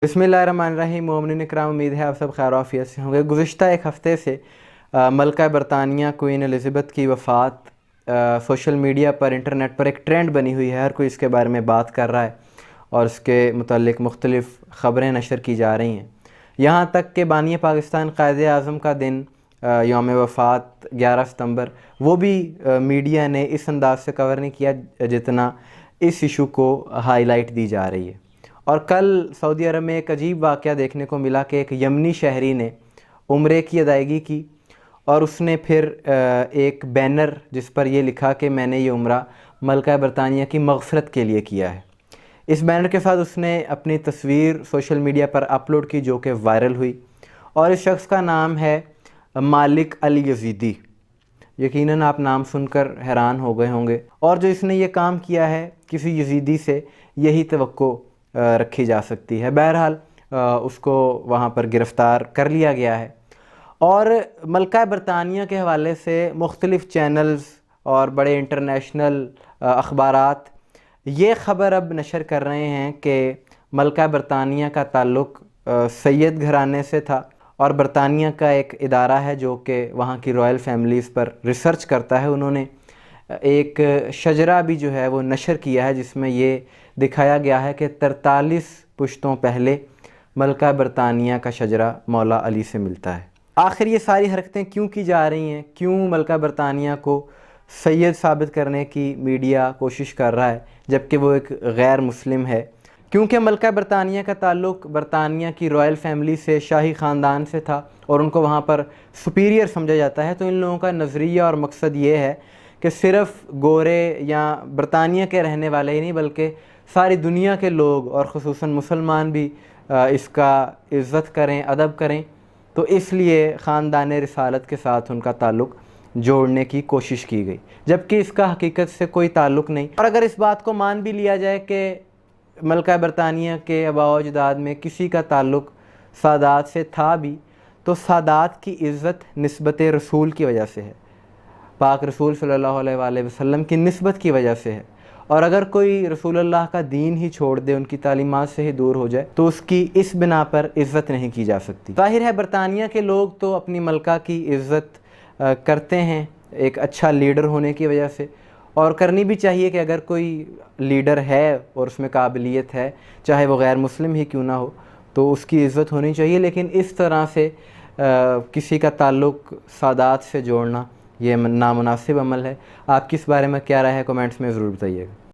बिस्मिल्लाहिर्रहमानिर्रहीम। मोमिनीन इकराम, उम्मीद है आप सब खैर आफियत से होंगे। गुज़िश्ता एक हफ़्ते से मलका बरतानिया क्वीन एलिज़ाबेथ की वफ़ात सोशल मीडिया पर, इंटरनेट पर एक ट्रेंड बनी हुई है। हर कोई इसके बारे में बात कर रहा है और इसके मुताल्लिक़ मुख्तलिफ़ ख़बरें नशर की जा रही हैं। यहाँ तक कि बानी पाकिस्तान क़ायद आज़म का दिन यौम वफ़ात 11 सितंबर, वो भी मीडिया ने इस अंदाज़ से कवर नहीं किया जितना इस इशू को हाईलाइट दी जा रही है। और कल सऊदी अरब में एक अजीब वाक़या देखने को मिला कि एक यमनी शहरी ने उम्रे की अदायगी की और उसने फिर एक बैनर जिस पर यह लिखा कि मैंने ये उम्रा मलका बरतानिया की मग़फ़िरत के लिए किया है, इस बैनर के साथ उसने अपनी तस्वीर सोशल मीडिया पर अपलोड की, जो कि वायरल हुई। और इस शख्स का नाम है मालिक अल यज़ीदी। यकीनन आप नाम सुनकर हैरान हो गए होंगे। और जो इसने ये काम किया है, किसी यज़ीदी से यही तवक्को रखी जा सकती है। बहरहाल उसको वहाँ पर गिरफ़्तार कर लिया गया है। और मलका बरतानिया के हवाले से मुख्तलिफ़ चैनल्स और बड़े इंटरनेशनल अखबारात ये ख़बर अब नशर कर रहे हैं कि मलका बरतानिया का ताल्लुक़ सैयद घराने से था। और बरतानिया का एक इदारा है जो कि वहाँ की रॉयल फैमिलीज़ पर रिसर्च करता है। उन्होंने एक शजरा भी जो है वो नशर किया है, जिसमें ये दिखाया गया है कि 43 पुश्तों पहले मलका बरतानिया का शजरा मौला अली से मिलता है। आखिर ये सारी हरकतें क्यों की जा रही हैं? क्यों मलका बरतानिया को सैयद साबित करने की मीडिया कोशिश कर रहा है जबकि वो एक गैर मुस्लिम है? क्योंकि मलका बरतानिया का ताल्लुक़ बरतानिया की रॉयल फैमिली से, शाही ख़ानदान से था और उनको वहाँ पर सुपीरियर समझा जाता है। तो इन लोगों का नज़रिया और मकसद ये है कि सिर्फ़ गोरे या बरतानिया के रहने वाले ही नहीं, बल्कि सारी दुनिया के लोग और ख़ुसूसन मुसलमान भी इसका इज़्ज़त करें, अदब करें। तो इसलिए ख़ानदान रिसालत के साथ उनका ताल्लुक़ जोड़ने की कोशिश की गई, जबकि इसका हकीकत से कोई ताल्लुक़ नहीं। और अगर इस बात को मान भी लिया जाए कि मलका बरतानिया के आबा व अजदाद में किसी का ताल्लुक़ सादात से था भी, तो सादात की इज़्ज़त निस्बत रसूल की वजह से है, पाक रसूल सल्लल्लाहु अलैहि वसल्लम की निस्बत की वजह से है। और अगर कोई रसूलुल्लाह का दीन ही छोड़ दे, उनकी तालीमात से ही दूर हो जाए, तो उसकी इस बिना पर इज़्ज़त नहीं की जा सकती। ज़ाहिर है बरतानिया के लोग तो अपनी मलका की इज़्ज़त करते हैं एक अच्छा लीडर होने की वजह से, और करनी भी चाहिए कि अगर कोई लीडर है और उसमें काबिलियत है, चाहे वो गैर मुस्लिम ही क्यों ना हो, तो उसकी इज़्ज़त होनी चाहिए। लेकिन इस तरह से किसी का ताल्लुक़ सादात से जोड़ना ये नामुनासिब अमल है। आपकी इस बारे में क्या राय है? कमेंट्स में ज़रूर बताइएगा।